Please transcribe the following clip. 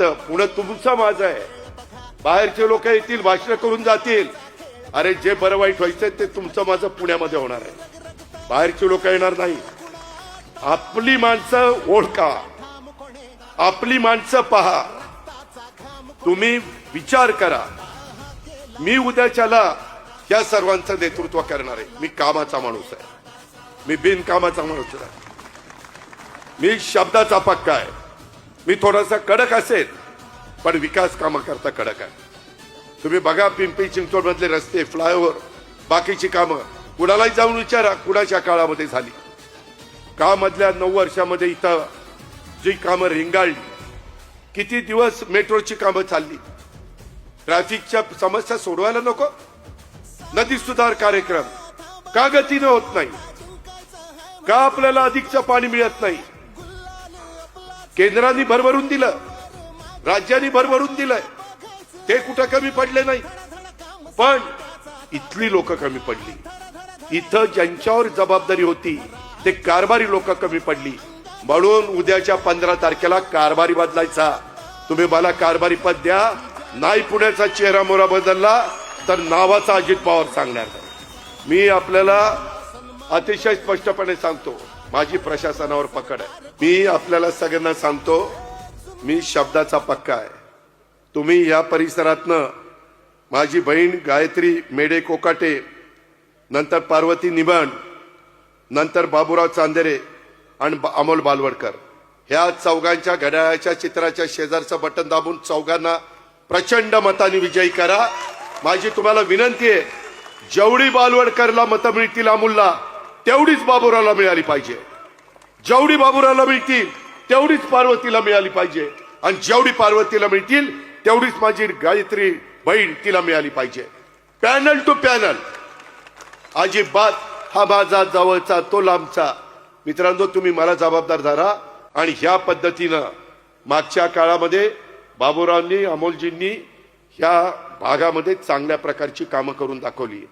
पुणे तुमचा माझा आहे. बाहेरचे लोक येतील, भाषण करून जातील. अरे जे बरं वाईट व्हायचंय ते तुमचं माझं पुण्यामध्ये होणार आहे. बाहेरचे लोक येणार नाही. आपली माणसं ओळखा, आपली माणसं पहा. तुम्ही विचार करा. मी उद्याच्याला या सर्वांचं नेतृत्व करणार आहे. मी कामाचा माणूस आहे. मी बिनकामाचा माणूस आहे. मी शब्दाचा पक्का आहे. मी थोडासा कडक असेल पण विकास कामा करता कडक आहे. तुम्ही बघा पिंपरी चिंचवड मधले रस्ते, फ्लायओव्हर, बाकीची कामं कुणालाही जाऊन विचारा कुणाच्या काळामध्ये झाली. का मधल्या 9 वर्षामध्ये इथं जी कामं रिंगाळली, किती दिवस मेट्रोची कामं चालली. ट्रॅफिकच्या समस्या सोडवायला नको. नदी सुधार कार्यक्रम का गतीनं होत नाही? का आपल्याला अधिकचं पाणी मिळत नाही? केंद्राने भरभरून दिलं, राज्यांनी भरभरून दिलंय, ते कुठं कमी पडले नाही. पण इथली लोक कमी पडली. इथं ज्यांच्यावर जबाबदारी होती ते कारभारी लोक कमी पडली. म्हणून उद्याच्या 15 तारखेला कारभारी बदलायचा. तुम्ही मला कारभारी पद द्या. नाही पुण्याचा चेहरा मोहरा बदलला तर नावाचा अजित पवार सांगणार. मी आपल्याला अतिशय स्पष्टपणे सांगतो, माझी प्रशासनावर पकड आहे. मी आपल्याला सगळ्यांना सांगतो, मी शब्दाचा पक्का आहे. तुम्ही या परिसरातनं माझी बहीण गायत्री मेडे कोकाटे, नंतर पार्वती निबण, नंतर बाबूराव चांदेरे आणि अमोल बालवडकर, ह्या चौघांच्या घड्याळाच्या चित्राच्या शेजारचं बटन दाबून चौघांना प्रचंड मताने विजयी करा. माझी तुम्हाला विनंती आहे, जेवढी बालवडकरला मतं मिळतील अमोलला, तेवढीच बाबूरावला मिळाली पाहिजे. जेवढी बाबूरावला मिळतील तेवढीच पार्वतीला मिळाली पाहिजे. आणि जेवढी पार्वतीला मिळतील तेवढीच माझी गायत्री बहीण तिला मिळाली पाहिजे. Panel to panel. अजिबात हा माझा जवळचा तो लांबचा. मित्रांनो, तुम्ही मला जबाबदार धरा. आणि ह्या पद्धतीनं मागच्या काळामध्ये बाबूरावांनी, अमोलजींनी ह्या भागामध्ये चांगल्या प्रकारची कामं करून दाखवली.